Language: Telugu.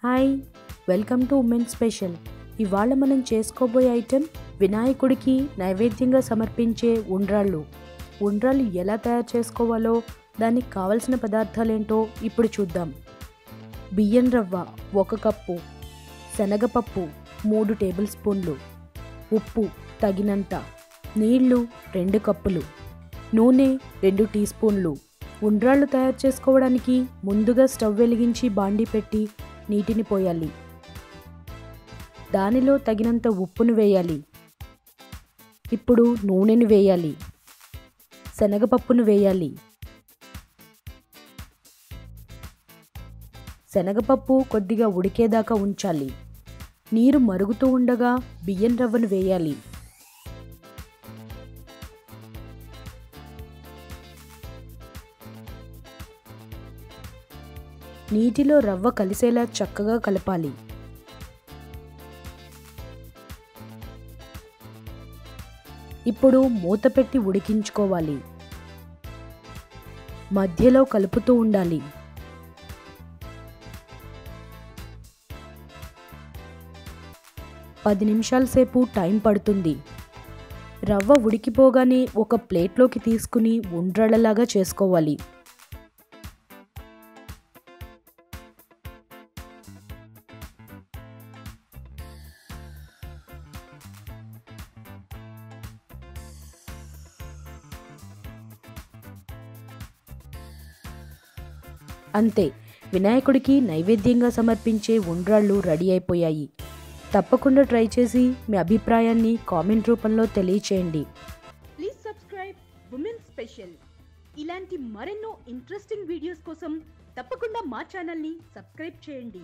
Hi, welcome to women special. ఇవాళ మనం చేసుకోబోయే ఐటెం వినాయకుడికి నైవేద్యంగా సమర్పించే ఉండ్రాళ్ళు. ఉండ్రాళ్ళు ఎలా తయారు చేసుకోవాలో, దానికి కావలసిన పదార్థాలేంటో ఇప్పుడు చూద్దాం. బియ్యం రవ్వ 1 కప్పు, శనగపప్పు 3 టేబుల్ స్పూన్లు, ఉప్పు తగినంత, నీళ్లు 2 కప్పులు, నూనె 2 టీ స్పూన్లు. ఉండ్రాళ్ళు తయారు చేసుకోవడానికి ముందుగా స్టవ్ వెలిగించి బాండీ పెట్టి నీటిని పోయాలి. దానిలో తగినంత ఉప్పును వేయాలి. ఇప్పుడు నూనెను వేయాలి. శనగపప్పును వేయాలి. శనగపప్పు కొద్దిగా ఉడికేదాకా ఉంచాలి. నీరు మరుగుతూ ఉండగా బియ్యం రవ్వను వేయాలి. నీటిలో రవ్వ కలిసేలా చక్కగా కలపాలి. ఇప్పుడు మూత పెట్టి ఉడికించుకోవాలి. మధ్యలో కలుపుతూ ఉండాలి. పది నిమిషాల సేపు టైం పడుతుంది. రవ్వ ఉడికిపోగానే ఒక ప్లేట్లోకి తీసుకుని ఉండ్రాళ్ళలాగా చేసుకోవాలి. అంతే, వినాయకుడికి నైవేద్యంగా సమర్పించే ఉండ్రాళ్ళు రెడీ అయిపోయాయి. తప్పకుండా ట్రై చేసి మీ అభిప్రాయాన్ని కామెంట్ రూపంలో తెలియచేయండి. Please subscribe women special. ఇలాంటి మరెన్నో ఇంట్రెస్టింగ్ వీడియోస్ కోసం తప్పకుండా మా ఛానల్ని సబ్స్క్రైబ్ చేయండి.